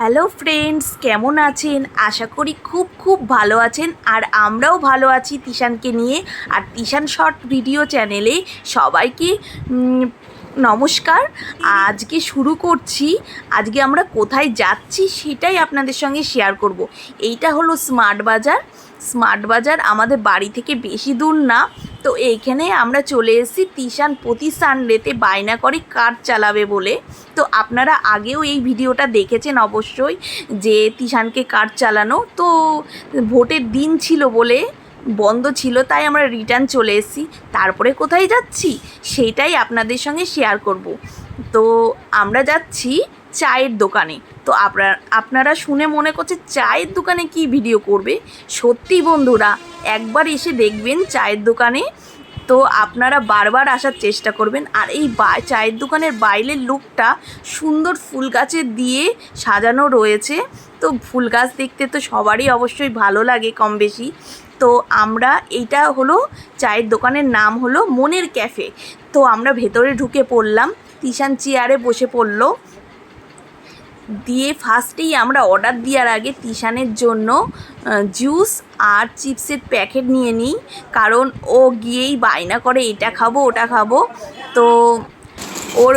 Hello friends, কেমন আছেন? আশা করি খুব খুব ভালো আছেন। আর আমরাও ভালো আছি তিশানকে নিয়ে। আর তিশান শর্ট ভিডিও চ্যানেলে সবাইকে নমস্কার। আজকে শুরু করছি। আজকে আমরা কোথায় যাচ্ছি সেটাই আপনাদের সঙ্গে শেয়ার করব। এইটা হলো স্মার্ট বাজার। স্মার্ট বাজার আমাদের বাড়ি থেকে বেশি দূর না। তো এইখানে আমরা চলে এসেছি। তিশান প্রতি সানডেতে বায়না করে কার চালাবে বলে। তো আপনারা আগেও এই ভিডিওটা দেখেছেন অবশ্যই, যে তিশানকে কার চালানো। তো ভোটের দিন ছিল বলে বন্ধ ছিল, তাই আমরা রিটার্ন চলে এসেছি। তারপরে কোথায় যাচ্ছি সেইটাই আপনাদের সঙ্গে শেয়ার করব। তো আমরা যাচ্ছি চায়ের দোকানে। তো আপনারা শুনে মনে করছে চায়ের দোকানে কি ভিডিও করবে। সত্যি বন্ধুরা, একবার এসে দেখবেন চায়ের দোকানে, তো আপনারা বারবার আসার চেষ্টা করবেন। আর এই চায়ের দোকানের বাইরের লুকটা সুন্দর ফুল গাছের দিয়ে সাজানো রয়েছে। তো ফুল গাছ দেখতে তো সবারই অবশ্যই ভালো লাগে কম বেশি। তো এইটা হলো চায়ের দোকানের নাম হলো মনের ক্যাফে। তো আমরা ভেতরে ঢুকে পড়লাম। তিশান চেয়ারে বসে পড়লো। দিয়ে ফার্স্টেই আমরা অর্ডার দেওয়ার আগে তিশানের জন্য জুস আর চিপসের প্যাকেট নিয়ে নিই, কারণ ও গিয়েই বায়না করে এটা খাবো ওটা খাবো। তো ওর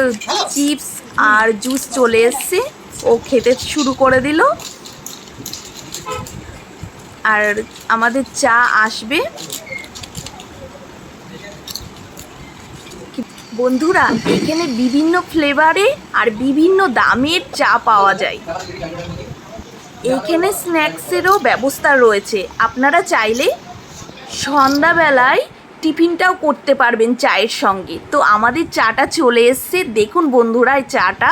চিপস আর জুস চলে এসছে, ও খেতে শুরু করে দিল। আর আমাদের চা আসবে। বন্ধুরা, এখানে বিভিন্ন ফ্লেভারে আর বিভিন্ন দামের চা পাওয়া যায়। এইখানে স্ন্যাক্সেরও ব্যবস্থা রয়েছে। আপনারা চাইলে সন্ধ্যাবেলায় টিফিনটাও করতে পারবেন চায়ের সঙ্গে। তো আমাদের চাটা চলে এসছে। দেখুন বন্ধুরা, এই চাটা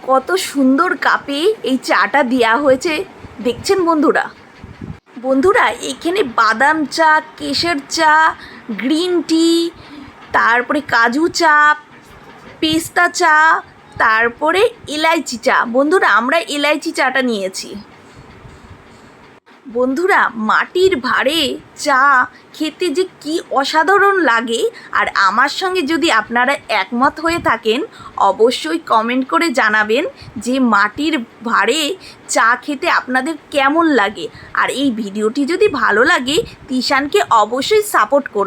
কত সুন্দর কাপে এই চাটা দেওয়া হয়েছে, দেখছেন বন্ধুরা। বন্ধুরা, এখানে বাদাম চা, কেশর চা, গ্রিন টি, তারপরে কাজু চা, পেস্তা চা, তারপরে এলাইচি চা। বন্ধুরা, আমরা এলাইচি চাটা নিয়েছি। বন্ধুরা, মাটির ভাঁড়ে চা খেতে যে কি অসাধারণ লাগে। আর আমার সঙ্গে যদি আপনারা একমত হয়ে থাকেন, অবশ্যই কমেন্ট করে জানাবেন যে মাটির ভাঁড়ে চা খেতে আপনাদের কেমন লাগে। আর এই ভিডিওটি যদি ভালো লাগে, তিশানকে অবশ্যই সাপোর্ট করবেন।